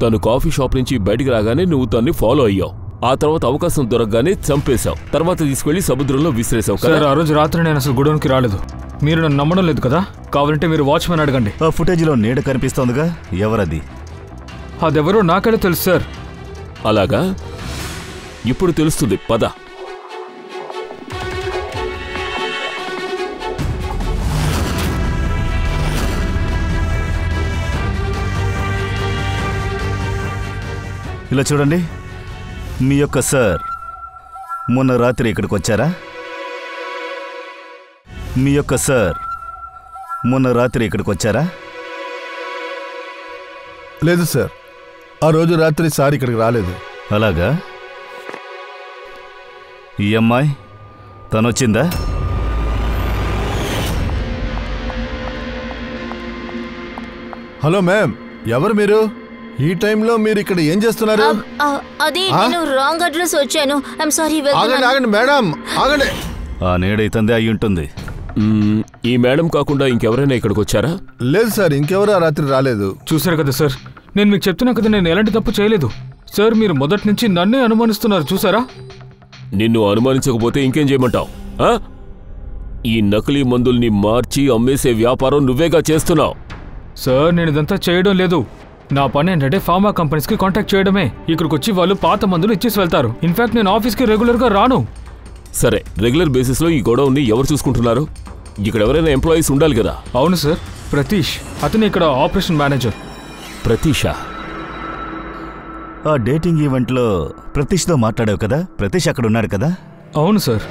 తను కాఫీ షాప్ నుంచి బయటికి రాగానే నువ్వు తన్ని ఫాలో అయ్యావు. ఆ తర్వాత అవకాశం దొరకగానే చంపేశావు. తర్వాత తీసుకెళ్లి సముద్రంలో విసిరేసావు కదా. ఆ రోజు రాత్రి నేను అసలు గుడౌన్కి రాలేదు. మీరు నన్ను నమ్మడం లేదు కదా, కావాలంటే మీరు వాచ్మెన్ అడగండి. ఆ ఫుటేజ్లో నీడ కనిపిస్తోందిగా, ఎవరది? అదెవరో నాకైనా తెలుసు సార్. అలాగా, ఇప్పుడు తెలుస్తుంది, పద. ఇలా చూడండి, మీ యొక్క సార్ మొన్న రాత్రి ఇక్కడికి వచ్చారా? మీ యొక్క సార్ మొన్న రాత్రి ఇక్కడికి వచ్చారా? లేదు సార్, ఆ రోజు రాత్రి సార్ ఇక్కడికి రాలేదు. అలాగా? ఈ అమ్మాయి తనొచ్చిందా? హలో మ్యామ్, ఎవరు మీరు? ఈ టైంలో మీరు ఇక్కడ ఏం చేస్తున్నారు? అది నేను రాంగ్ అడ్రస్ వచ్చాను. I'm sorry. ఆగండి ఆగండి మేడం, ఆగండి. ఆ నీడ ఇతందే అయి ఉంటుంది. ఈ మేడం కాకుండా ఇంకెవరైనా ఇక్కడికి వచ్చారా? లేదు సార్, ఇంకెవరు ఆ రాత్రి రాలేదు. చూశారు కదా సార్, నేను మీకు చెప్తున్నా కదా, నేను ఎలాంటి తప్పు చేయలేదు సార్. మీరు మొదటి నుంచి నన్నే అనుమానిస్తున్నారు, చూసారా? నిన్ను అనుమానించకపోతే ఇంకేం చేయమంటావు? ఈ నకిలీ మందుల్ని మార్చి అమ్మేసే వ్యాపారం నువ్వేగా చేస్తున్నావు. సార్, నేను ఇదంతా చేయడం లేదు. నా పని ఏంటంటే ఫార్మా కంపెనీస్కి కాంటాక్ట్ చేయడమే. ఇక్కడికి వచ్చి వాళ్ళు పాత మందులు ఇచ్చేసి వెళ్తారు. ఇన్ఫాక్ట్ నేను ఆఫీస్కి రెగ్యులర్గా రాను. సరే, రెగ్యులర్ బేసిస్లో ఈ గొడవని ఎవరు చూసుకుంటున్నారు? ఇక్కడ ఎవరైనా ఎంప్లాయీస్ ఉండాలి కదా. అవును సార్, ప్రతీష్, అతను ఇక్కడ ఆపరేషన్ మేనేజర్. ప్రతీషా? ఆ డేటింగ్ ఈవెంట్లో ప్రతీష్తో మాట్లాడావు కదా, ప్రతీష్ అక్కడ ఉన్నాడు కదా? అవును సార్.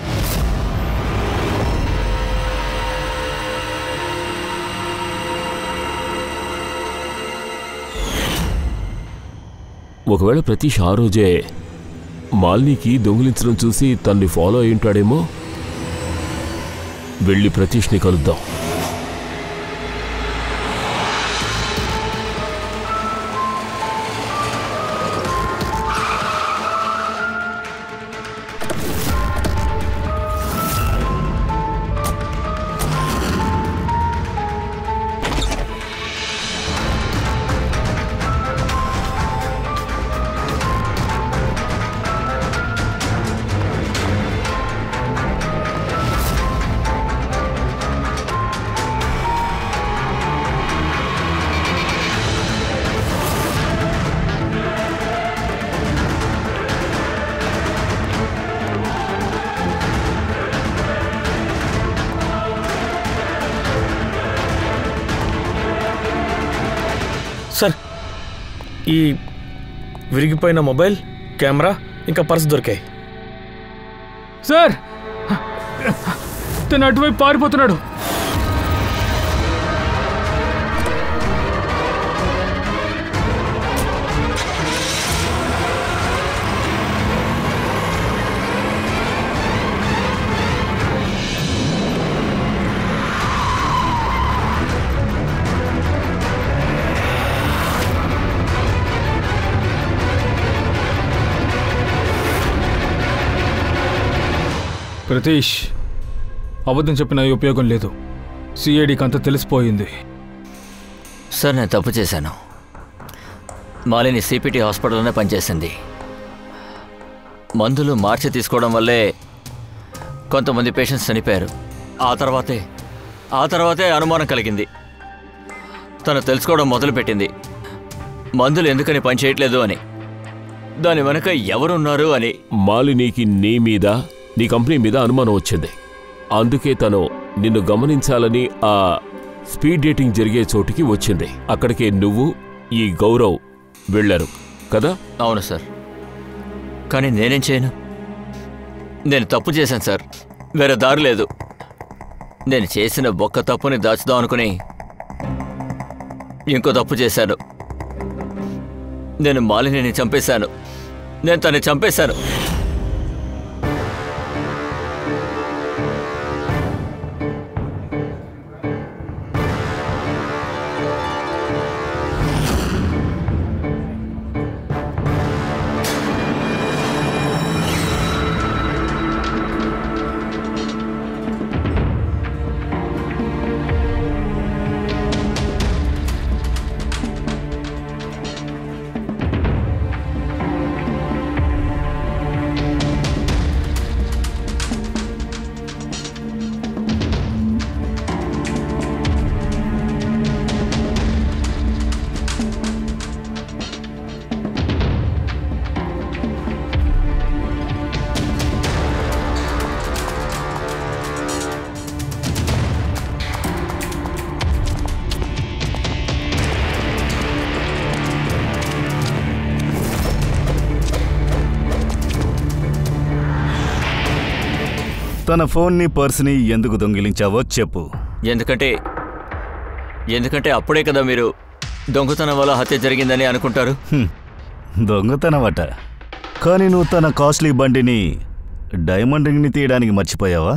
ఒకవేళ ప్రతీష్ ఆ రోజే మాలినికి దొంగిలించడం చూసి తన్ని ఫాలో అయి ఉంటాడేమో. వెళ్ళి ప్రతీష్ని కలుద్దాం. సార్, ఈ విరిగిపోయిన మొబైల్, కెమెరా, ఇంకా పర్స్ దొరికాయి. సార్, తను అటువైపు పారిపోతున్నాడు. ప్రతీష్, అబద్ధం చెప్పిన ఉపయోగం లేదు. సిఐడికి అంతా తెలిసిపోయింది. సార్, నేను తప్పు చేశాను. మాలిని సిపిటి హాస్పిటల్లోనే పనిచేసింది. మందులు మార్చి తీసుకోవడం వల్లే కొంతమంది పేషెంట్స్ చనిపోయారు. ఆ తర్వాతే అనుమానం కలిగింది. తను తెలుసుకోవడం మొదలుపెట్టింది, మందులు ఎందుకని పనిచేయట్లేదు అని, దాని వెనక ఎవరున్నారు అని. మాలినికి నీ మీద, నీ కంపెనీ మీద అనుమానం వచ్చింది. అందుకే తను నిన్ను గమనించాలని ఆ స్పీడ్ డేటింగ్ జరిగే చోటికి వచ్చింది. అక్కడికే నువ్వు, ఈ గౌరవ్ వెళ్ళారు కదా? అవును సార్, కానీ నేనేం చేయను. నేను తప్పు చేశాను సార్, వేరే దారి లేదు. నేను చేసిన ఒక్క తప్పుని దాచుదాం అనుకుని ఇంకో తప్పు చేశాను. నేను మాలిని చంపేశాను. నేను తన్ని చంపేశాను. తన ఫోన్ని పర్స్ని ఎందుకు దొంగిలించావో చెప్పు. ఎందుకంటే అప్పుడే కదా మీరు దొంగతనం వల్ల హత్య జరిగిందని అనుకుంటారు. దొంగతనమట. కానీ నువ్వు తన కాస్ట్లీ బండిని డైమండ్ రింగ్ని తీయడానికి మర్చిపోయావా?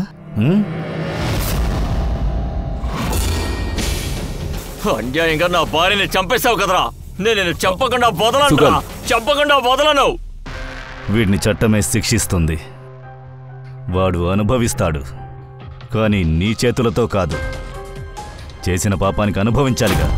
అన్యాయంగా నా భార్యని చంపేశావు కదరా. నేను చంపకుండా వదలను. వీడిని చట్టమే శిక్షిస్తుంది. వాడు అనుభవిస్తాడు. కానీ నీ చేతులతో కాదు, చేసిన పాపానికి అనుభవించాలిగా.